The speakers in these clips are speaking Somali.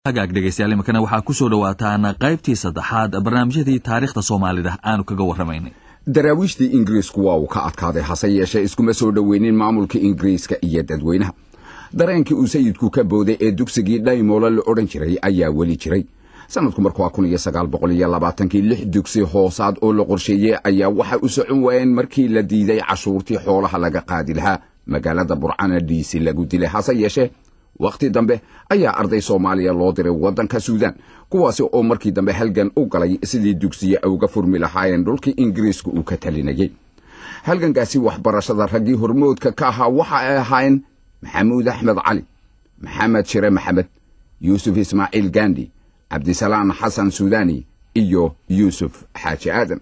hagaag dhegeystayaal imakana waxaa ku soo dhawaataan qaybtii saddexaad barnaamijyadii taariikhda Soomaalida aanu kaga warramaynay. daraawiishtii Ingiriisku waa uu ka adkaaday hase yeeshee iskuma soo dhaweynin maamulka Ingiriiska iyo dadweynaha. dareenkii uu sayidku ka booday ee dugsigii Dhaymoole la odhan jiray ayaa weli jiray. sanadku markuu 1920 lix dugsi hoosaad oo la qorsheeyay ayaa waxa u socon waayeen markii la diiday cashuurtii xoolaha laga qaadi lahaa magaalada Burcana DC lagu dilay. hase yeeshee waqti dambe ayaa arday Soomaaliya loo diray wadanka Suudaan kuwaas oo markii dambe halgan u galay sidii dugsiye uga furmi lahaayeen dhulkii Ingiriisku uu ka talinayay. halgankaasi waxbarashada raggii hormoodka ka ahaa waxa ay ahaayeen Maxamuud Axmed Cali, Maxamed Shire Maxamed, Yuusuf Ismaaciil Gandhi, Cabdisalaam Xasan Suudani iyo Yuusuf Xaaji Aadan.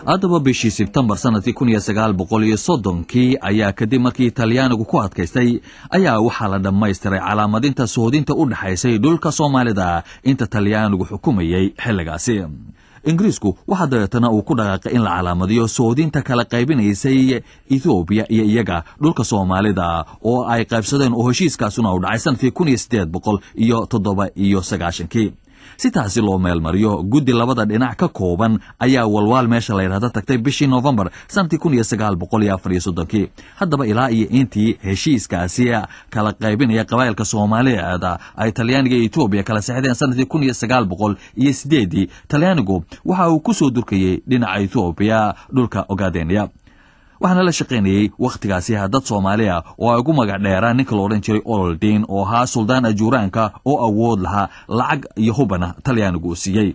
haddaba bishii Sebtembar sanadkii 1930 ayaa kadib markii Talyaanigu ku adkaystay ayaa waxaa la dhammaystiray calaamadinta soodinta u dhaxaysay dhulka Soomaalida inta Talyaanigu xukumayay xilligaasi. Ingiriisku waxa dabeetana uu ku dhaqaaqay in la calaamadiyo soodinta kala qaybinaysay Ethiopia iyo iyaga dhulka Soomaalida oo ay qaybsadeen oo heshiiskaasuna u dhacay sanadkii 1897 si taasi loo meel mariyo guddi labada dhinac ka kooban ayaa walwal meesha la yiraahdo tagtay bishii November sanadkii 1934 haddaba ilaa iyo intii heshiiskaasi kala qaybinaya qabaylka Soomaaliyeed ay Talyaaniga iyo Ethiopia kala saxdeen sanadkii 1908 Talyaanigu waxa uu ku soo durkayay dhinaca Ethiopia dhulka Ogaadeniya. waxaana la shaqeynayay waqtigaasi dad Soomaaliya oo ay ugu magac dheeraan ninka loo oran jiray Oldin oo ahaa Suldaan Ajuuraanka oo awood lahaa lacag iyo hubana Talyaanigu siiyay.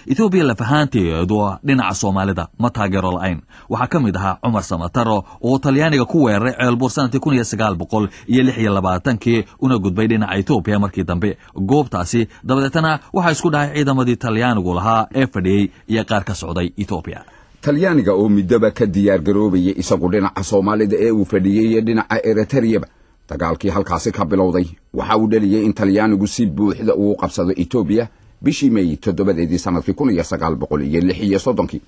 Ethiopia la fahanteedu dhinaca Soomaalida ma taageero la'ayn waxa kamid ahaa Cumar Samataro oo Talyaaniga ku weeraray Ceelbuur sanadkii 1926 una gudbay dhinaca Ethiopia markii dambe goobtaasi dabadeetana waxa isku dhacay ciidamadii Talyaanigu lahaa ee fadhiyay iyo qaar ka socday Ethiopia. Talyaaniga oo midaba ka diyaar garoobay isagu dhinaca Soomaalida ee uu fadhiyay dhinaca Eritrea dagaalkii halkaasi ka bilowday waxa uu dhaliyay in Talyaanigu si buuxda uu qabsado Ethiopia bishii May 7 sanadkii 1936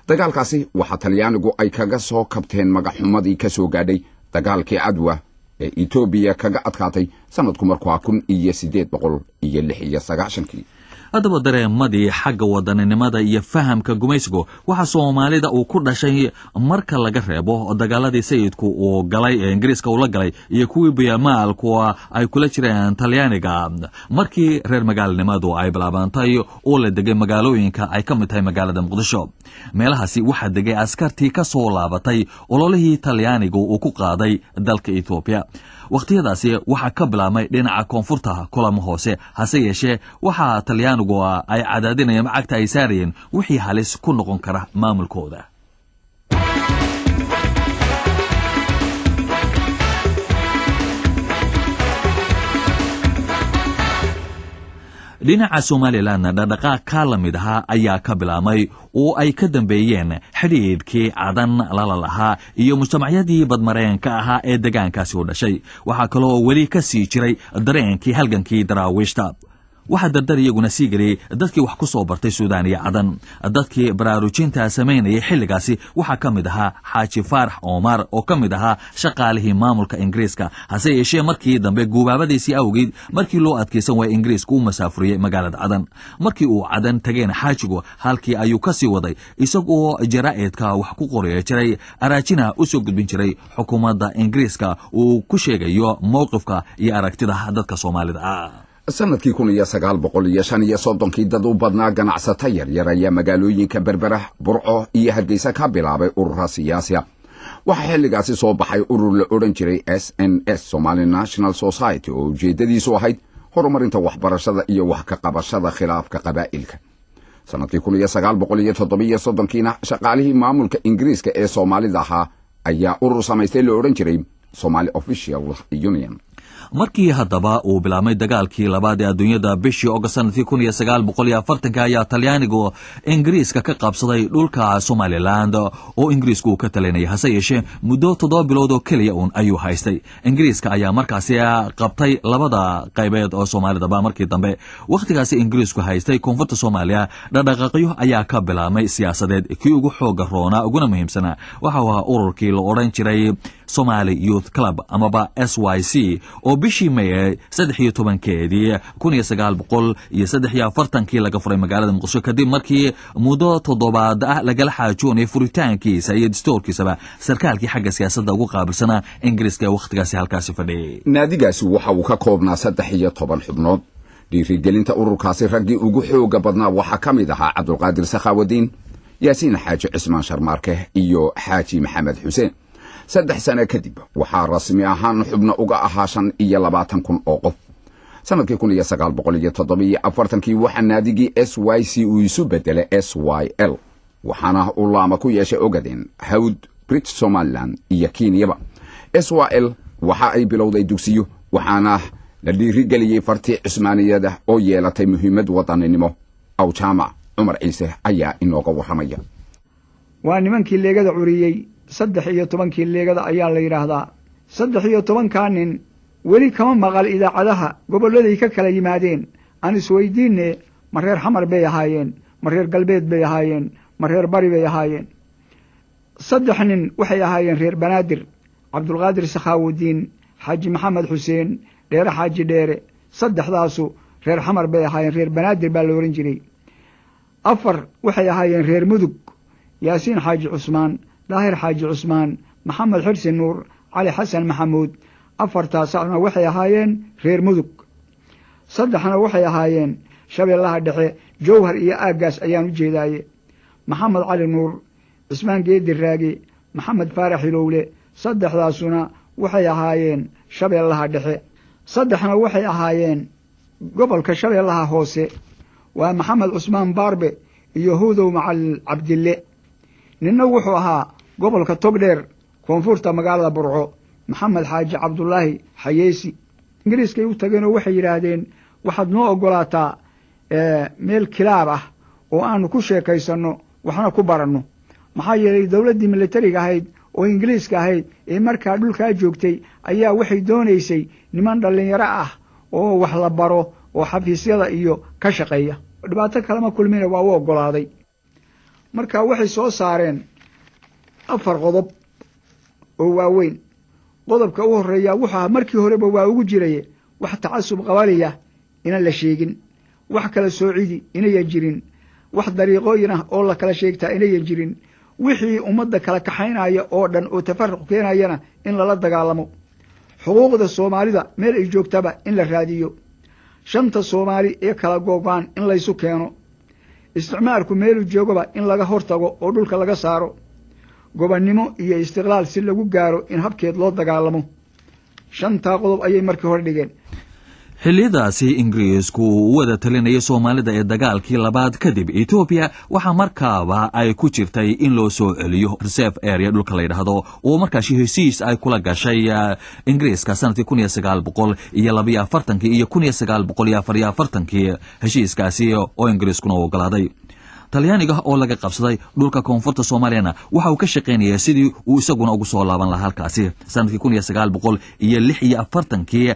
dagaalkaasi waxa Talyaanigu ay kaga soo kabteen magaxumadii ka soo gaadhay dagaalkii Adwa ee Ethiopia kaga adkaatay sanadku markuu 1896 haddaba dareemadii xagga wadaninimada iyo fahamka gumaysigu waxa Soomaalida uu ku dhashay marka laga reebo dagaaladii sayidku uu galay ee Ingiriiska uu la galay iyo kuwii bayamaalku ay kula jireen Talyaaniga markii reer magaalnimadu ay bilaabantay oo la degay magaalooyinka ay ka mid tahay magaalada Muqdisho. meelahaasi waxa degay askartii ka soo laabatay ololihii Talyaanigu uu ku qaaday dalka Ethiopia. waqtiyadaasi waxa ka bilaabmay dhinaca koonfurta kulamo hoose hase yeeshee waxa Talyaanigu ay cadaadinayeen macagta ay saareen wixii halis ku noqon kara maamulkooda. dhinaca Somaliland dhaqdhaqaaq ka lamid ah ayaa ka bilaabmay oo ay ka dambeeyeen xiriirkii cadan la lahaa iyo mujtamacyadii badmareenka ahaa ee deegaankaasi u dhashay. waxa kale oo weli ka sii jiray dareenkii halgankii daraawiishta. waxa dardar iyaguna sii galay dadkii wax ku soo bartay Suudaan iyo Cadan. dadkii baraarujinta sameynayay xilligaasi waxa kamid ahaa Xaaji Faarax Omar oo kamid ahaa shaqaalihii maamulka Ingiriiska. hase yeeshee markii dambe guubaabadiisii awgeed markii loo adkeysan way Ingiriisku u masaafuriyay magaalada Cadan. markii uu Cadan tageen Xaajigu halkii ayuu ka sii waday isagoo jaraa'idka wax ku qoraya jiray araajina u soo gudbin jiray xukuumadda Ingiriiska uu ku sheegayo mowqifka iyo aragtida dadka Soomaalida. sanadkii 1935 dad u badnaa ganacsata yaryar ayaa magaalooyinka Berbera, Burco iyo Hargeysa ka bilaabay urur siyaasi ah. waxa xilligaasi soo baxay urur la oran jiray SNS Somali National Society oo ujeedadiisu ahayd horumarinta waxbarashada iyo wax ka qabashada khilaafka qabaa'ilka. sanadkii 1937 shaqaalihii maamulka Ingiriiska ee Soomaalida ahaa ayaa urur samaystay la oran jiray Somali Official Union. markii haddaba uu bilaabmay dagaalkii labaad ee adduunyada bishii August sanadkii 1940 ayaa Talyaanigu Ingiriiska ka qabsaday dhulka Somaliland oo Ingiriisku ka talinayay hase yeeshee muddo 7 bilood oo kaliya ayuu haystay. Ingiriiska ayaa markaasi qabtay labada qaybeed oo Soomaalida markii dambe waqtigaasi Ingiriisku haystay koonfurta Soomaaliya. dhaqdhaqaaqyo ayaa ka bilaabmay siyaasadeed kii ugu xoog roona uguna muhiimsana waxa uu ururkii la oran jiray Somali Youth Club amaba SYC oo bishii May 13keedii 1943 laga furay magaalada Muqdisho kadib markii muddo 7 laga xaajoonay furitaankiisa iyo dastuurkiisaba sarkaalkii xagga siyaasadda ugu qaabilsana Ingiriiska ee waqtigaasi halkaasi fadhiyay. naadigaasi waxa uu ka koobnaa 13 xubnood. dhiirigelinta ururkaasi raggii ugu xooga badnaa waxaa ka mid ahaa Cabdulqaadir Sakhaawadiin, Yaasiin Xaaji Cismaan Sharmaarke iyo Xaaji Maxamed Xuseen. 3 sano kadib waxaa rasmi ahaan xubno uga ahaa 25,000 oo qof. sanadkii 1947 waxaa naadigii SYC uu isu bedelay SYL, waxaana uu laama ku yeeshay Ogaden, Hawd, British Somaliland iyo Kenyaba. SYL waxa ay bilowday dugsiyo waxaana la dhiirigeliyay fartii Cusmaaniyada oo yeelatay muhiimad wadaninimo. aw jaamac Cumar Ciise ayaa inooga warramaya. waa nimankii leegada curiyay 13 leegada ayaa la yiraahdaa. 13 nin weli kama maqal idaacadaha gobolladay ka kala yimaadeen. aan isweydiinay ma reer xamar bay ahaayeen, ma reer galbeed bay ahaayeen, ma reer bari bay ahaayeen. 3 nin waxay ahaayeen reer Banaadir, Cabdulqaadir Sakhaawadiin, Xaaji Maxamed Xuseen, Dheere Xaaji Dheere. 3daasu reer xamar bay ahaayeen, reer Banaadir baa la oran jiray. 4 waxay ahaayeen reer Mudug, Yaasiin Xaaji Cusmaan, Daahir Xaaji Cusmaan, Maxamed Xirsi Nuur, Cali Xasan Maxamuud. 4taasna waxay ahaayeen reer Mudug. 3na waxay ahaayeen Shabeellaha Dhexe, Jowhar iyo aagaas ayaan u jeedaaye. Maxamed Cali Nuur, Cismaan Geedi Raagi, Maxamed Faarax Hilowle. 3daasuna waxay ahaayeen Shabeellaha Dhexe. 3na waxay ahaayeen gobolka Shabeellaha Hoose, waa Maxamed Cusmaan Baarbe iyo Hudow Macal Cabdille. ninna wuxuu ahaa gobolka Togdheer koonfurta magaalada Burco, Maxamed Xaaji Cabdullaahi Xayeesi. Ingiriiska u tageen oo waxay yiraahdeen waxaad noo ogolaataa meel kilaab ah oo aanu ku sheekaysano waxna ku baranno. maxaa yeelay dawladdii militariga ahayd oo Ingiriiska ahayd ee markaa dhulka joogtay ayaa waxay doonaysay niman dhalinyaro ah oo wax la baro oo xafiisyada iyo ka shaqeeya. dhibaato kale ma kulmina waa u ogolaaday. marka waxay soo saareen 4 qodob oo waaweyn. qodobka ugu horeeya waxa markii horeba waa ugu jiray wax tacasub qabaliya inaan la sheegin, wax kala soocidi inay jirin, wax dariiqooyin ah oo la kala sheegtaa inay jirin, wixii ummadda kala kaxaynaya oo dhan oo tafarruq keenayana in la dagaalamo. xuquuqda Soomaalida meel ay joogtaba in la raadiyo. 5 Soomaali ee kala goobaan in la isu keeno. isticmaalku meel joogaba in laga hortago oo dhulka laga saaro. gobonnimo iyo istiqlaal si lagu gaaro in habkeed loo dagaalamo. 5 qodob ayay markii hore dhigeen. xillidaasi Ingiriisku uu wada talinayay Soomaalida ee dagaalkii labaad kadib Ethiopia waxa markaaba ay ku jirtay in loo soo celiyo reserve area dhulka la yiraahdo oo markaas heshiis ay kula gashay Ingiriiska sanadkii 1942 iyo 1944 heshiiskaasi oo Ingiriiskuna ogolaaday. Talyaaniga oo laga qabsaday dhulka koonfurta Soomaaliyana waxa uu ka shaqeynayay sidii uu isaguna ugu soo laaban lahaa halkaasi. sanadkii 1946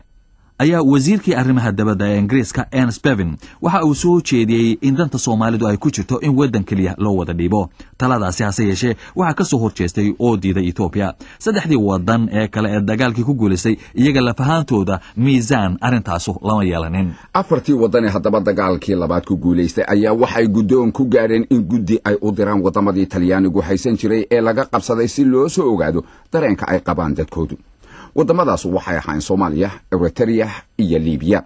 ayaa wasiirkii arrimaha dibadda ee Ingiriiska Ernest Bevin waxa uu soo jeediyay in danta Soomaalidu ay ku jirto in wadan kaliya loo wada dhiibo. taladaasi hase yeeshee waxa ka soo horjeestay oo diiday Ethiopia. 3 wadan ee kale ee dagaalkii ku guuleystay iyaga la fahaantooda miisaan arintaas lama yeelanin. 4 wadan ee haddaba dagaalkii labaad ku guuleystay ayaa waxay guddoon ku gaareen in guddi ay u diraan wadamadii Talyaanigu haysan jiray ee laga qabsaday si loo soo ogaado dareenka ay qabaan dadkoodu. wadamadaas waxay ahaayeen Soomaaliya, Eritrea iyo Liibiya.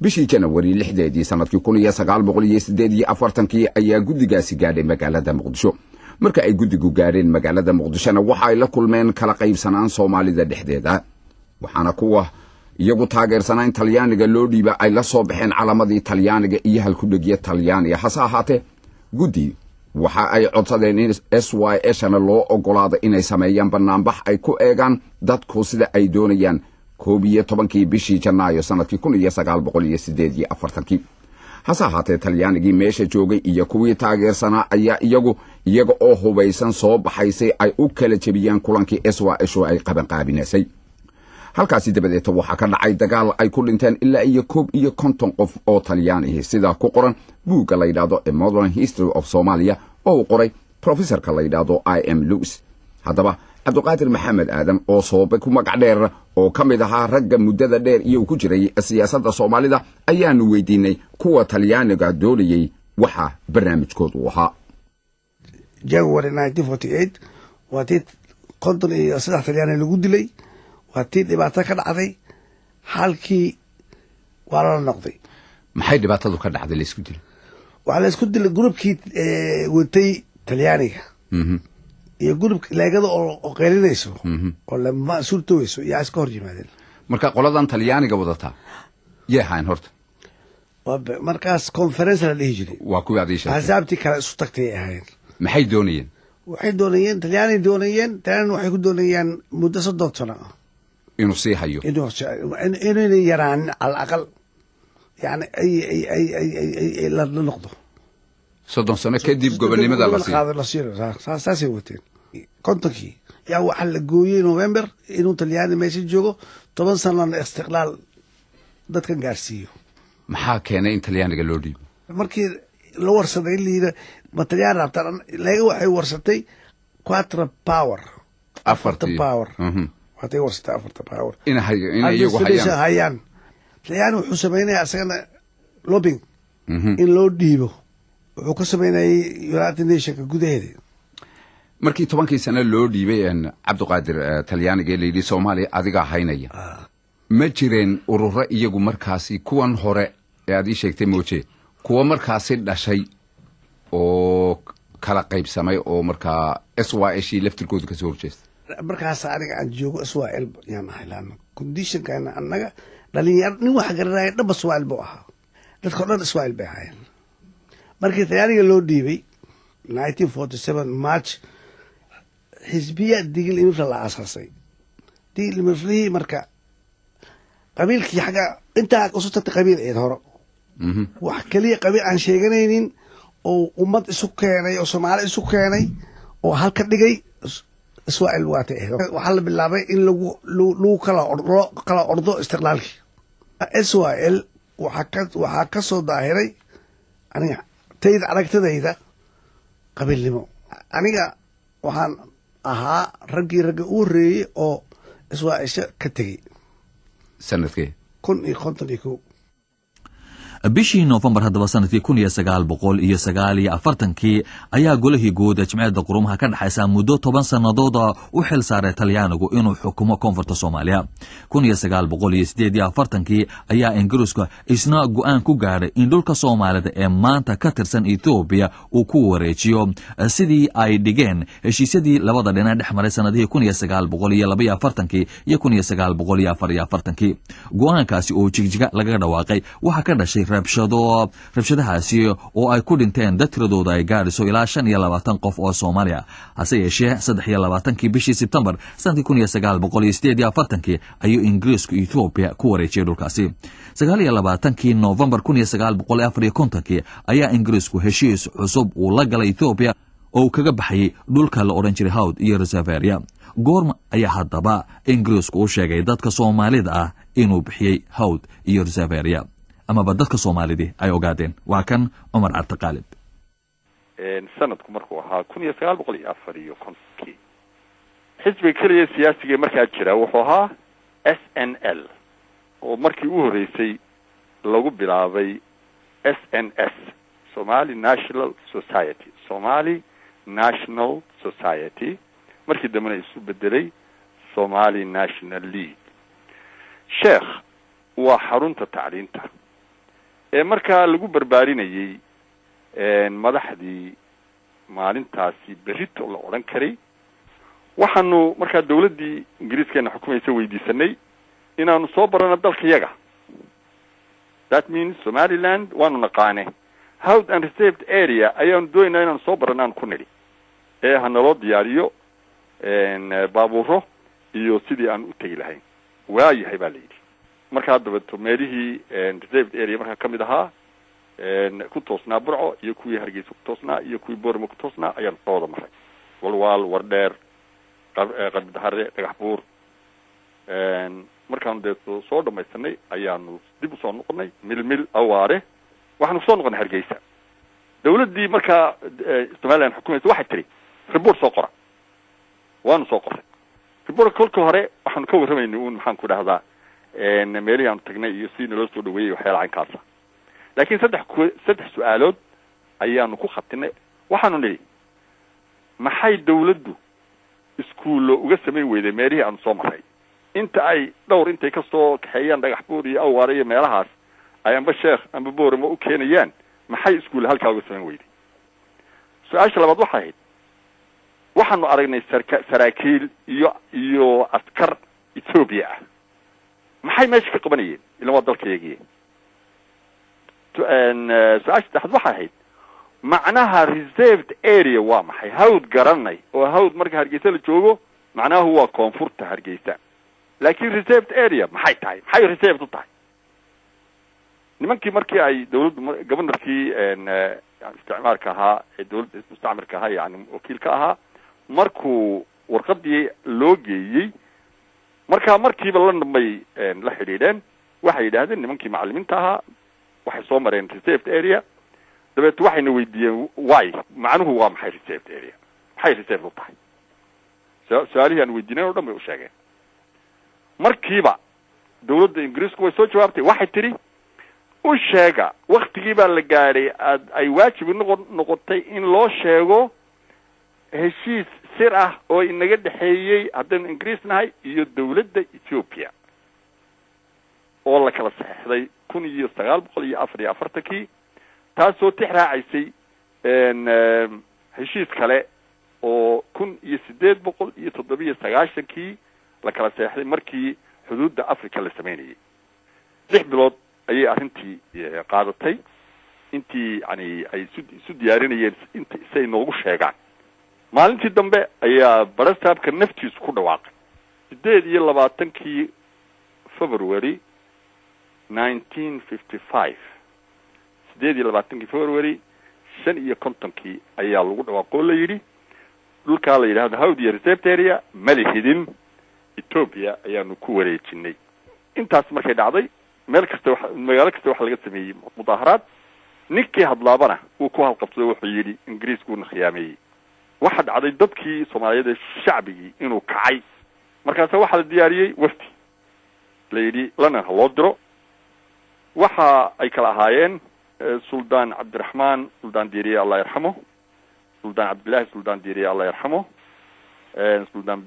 bishii Janawari 6 sanadkii 1948 ayaa guddigaasi gaadhay magaalada Muqdisho. marka ay guddigu gaareen magaalada Muqdishona waxa ay la kulmeen kala qaybsanaan Soomaalida dhexdeeda, waxaana kuwa iyagu taageersanayn talyaaniga loo dhiiba ay la soo baxeen calamadii talyaaniga iyo halkudhegya talyaaniga hase ahaatee guddi waxa ay codsadeen in SYL loo ogolaado inay sameeyaan banaanbax ay ku eegaan dadku sida ay doonayaan 11 bishii Janaayo sanadkii 1948 hase ahaatee talyaanigii meesha joogay iyo kuwii taageersanaa ayaa iyaga oo hubaysan soo baxaysay ay u kala jebiyaan kulankii SYL ay qabanqaabinaysay halkaasi dabadeed waxa ka dhacay dagaal ay ku dhinteen ilaa iyo 50 qof oo Talyaani sida ku qoran buugga la yiraahdo A Modern History of Somalia oo qoray professorka la yiraahdo I.M. Lewis haddaba Cabdiqaadir Maxamed Aadan oo soobe ku magac dheer oo kamid ahaa ragga muddada dheer iyo ku jiray siyaasadda Soomaalida ayaanu weydiinay kuwa Talyaaniga doonayay waxa barnaamijkoodu ahaa January 1948 waadid qodon iyo saddex Talyaani lagu dilay waadid dhibaato ka dhacday halkii waa la noqday maxay dhibaatadu ka dhacday la isku dilay waxa la isku dilay groupkii watay Talyaaniga iyo groupka leegada oo qeylinayso oo la masuultooyso iyo iska hor yimaadeen marka qoladan Talyaaniga wadata yahayn horta markaas conference la dhihi jiray waa kuwa adeesha hasaabti kala isu tagtay ahayn maxay doonayeen Talyaani doonayeen tan waxay ku doonayaan muddo 3 sano inuu sii hayo inuu yaraan al aqal yani ay la noqdo 3 sano kadib gobonimada la siiyo saasay wateen kontonkii yaa waxa la gooyay November inuu Talyaani meesha joogo 10 sano istiqlaal dadkan gaarsiiyo maxaa keenay in Talyaaniga loo dhiibo markii la warsaday liida Talyaani rabtaan leega waxay warsatay 4 power waxay warsatay 4 power in iyagu hayaan Talyaani wuxuu sameeyay asagana lobbying in loo dhiibo wuxuu ka sameeyay United Nations gudaheeda markii 10 sano loo dhiibay Cabdiqaadir Talyaaniga leeyay Soomaaliya adiga haynaya ma jireen ururo iyagu markaasi kuwan hore ee aad sheegtay mooje kuwa markaasi dhashay oo kala qaybsamay oo markaa SYL laftirkoodu ka soo horjeestay markaas aniga aan joogo SYL yaan haylaan condition kana anaga dhalinyar nin wax garanay dhab SYL buu ahaa dadka dhan SYL bay hayeen markii Talyaaniga loo dhiibay 1947 March xisbiya digil imir la aasasay digil imir marka qabiilkii xaga inta usoo tagtay qabiil ee hore wax kaliya qabiil aan sheeganaynin oo ummad isu keenay oo Soomaali isu keenay oo halka dhigay SYL waatay waxa la bilaabay in lagu kala ordo istiqlaalki SYL waxa ka soo daahiray aniga tayd aragtadayda qabiilnimo aniga waxaan ahaa ragga u horeeyay oo SYL ka tagay sanadkii 1951 bishii November haddaba sanadkii 1949 ayaa golihii guud ee Jimciyadda Quruumaha ka dhaxaysa muddo 10 sanadood u xil saaray Talyaanigu inuu xukumo koonfurta Soomaaliya 1948 ayaa Ingiriiska isna go'aan ku gaaray in dhulka Soomaalida ee maanta ka tirsan Ethiopia uu ku wareejiyo sidii ay dhigeen heshiisyadii labada dhinac dhexmaray sanadihii 1942 iyo 1944 go'aankaasi oo jigjiga laga dhawaaqay waxa ka dhashay rabshadahaasi oo ay ku dhinteen dad tiradooda ay gaadhiso ilaa 25 qof oo Soomaaliya hase yeeshee 23 bishii September sanadkii 1948 ayuu Ingiriisku Ethiopia ku wareejiyay dhulkaasi 29 November 1954 ayaa Ingiriisku heshiis cusub uu la galay Ethiopia oo kaga baxay dhulka la oran jiray Hawd iyo Reservoir goorma ayaa haddaba Ingiriisku u sheegay dadka Soomaalida ah inuu bixiyay Hawd iyo Reservoir ama dadka Soomaalida ay ogaadeen waa kan Umar Artaqalib sanadku markuu ahaa 1954 xisbiga kaliya siyaasiga markaa jira wuxuu ahaa SNL oo markii uu horeysay lagu bilaabay SNS Somali National Society markii dambena isu bedelay Somali National League sheekh waa xarunta tacliinta ee markaa lagu barbaarinayay madaxdii maalintaasi berito la oran karay waxaanu markaa dawladdii Ingiriiska xukumaysa weydiisanay inaanu soo barano dalkayaga. That means Somaliland waanu naqaane. Hawd and reserved area ayaanu doonayna inaanu soo baranaan ku nidhi. Hanaloo diyaariyo baabuuro iyo sidii aan u tegi lahayn. Waayahay baa layidhi. Markaa dabato meelihii reserved area markaa ka mid ahaa ku toosnaa Burco iyo kuwii Hargeysa ku toosnaa iyo kuwii Boorama ku toosnaa ayaan soo wada maray. Walwaal, Wardheer, Qardahare, Dhagaxbuur. Markaan soo dhamaysanay ayaanu dib u soo noqonay Milmil, Awaare. waxaanu soo noqonay Hargeysa. dawladdii markaa Somaliland xukuumaysa waxay tiri report soo qora. waanu soo qoray. report kolka hore waxaanu ka warramaynay maxaan ku dhahdaa meelihii aanu tagnay iyo sidii naloo soo dhaweeyey waxyaala caynkaasa. laakiin saddex su-aalood ayaanu ku khatinay. waxaanu nidhi maxay dawladdu iskuullo uga samayn weyday meelihii aanu soo maray inta ay dhowr intay ka soo kaxeeyaan Dhagaxbuur iyo Awaare iyo meelahaas ayanba Sheekh amba Boorama u keenayaan maxay iskuulle halkaa uga samayn weyday. su-aasha labaad waxay ahayd waxaanu aragnay saraakiil iyo askar Ethiopia ah maxay meesha ka qabanayeen ilaa waa dalkayagiye. su-aasha saddexaad waxay ahayd macnaha reserved area waa maxay. Hawd garanay oo Hawd marka Hargeysa la joogo macnahu waa koonfurta Hargeysa. laakiin reserved area maxay tahay, maxay reserved u tahay. nimankii markii ay dawladdu governorkii isticmaalka ahaa ee dawladda mustacmirka ahaa yani wakiilka ahaa markuu warqadii loo geeyey markiiba la dhamay la xidhiidheen waxay yidhaahdeen nimankii macallimiinta ahaa waxay soo mareen reserved area. dabeet waxayna weydiiyeen why macnuhu waa maxay reserved area, maxay reserved u tahay. su-aalihii aan weydiinay oo dhan bay u sheegeen. markiiba dawladda Ingiriisku way soo jawaabtay waxay tiri u sheega waktigii baa la gaadhay ay waajib noqotay in loo sheego heshiis sir ah oo inaga dhexeeyey haddaynu Ingiriis nahay iyo dawladda Ethiopia oo la kala saxeexday 1944 taasoo tixraacaysay heshiis kale oo 1897 la kala saxeexday markii xuduudda Afrika la sameeyay. 6 bilood ayay arrintii qaadatay intii yani ay isu diyaarinayeen inta say noogu sheegaan. maalintii dambe ayaa barastaabka naftiisu ku dhawaaqay 28 February 1955 28 February 55 ayaa lagu dhawaaqo la yidhi dhulkaa la yidhaahdo Hawd iyo reserved area malihidin Ethiopia ayaanu ku wareejinay. intaas markay dhacday magaalo kasta waxa laga sameeyey mudaaharaad. ninkii hadlaabana uu ku halqabsaday wuxuu yidhi Ingiriiskuuna khiyaameeyey. waxa dhacday dadkii Soomaaliyeed ee shacbigii inuu kacay. markaas waxa la diyaariyey wafdi la yidhi lana loo diro. waxa ay kala ahaayeen Suldaan Cabdiraxmaan Suldaan Diiriye Allah yarxamo, Suldaan Cabdilaahi Suldaan Diiriye Allah yarxamo, Suldaan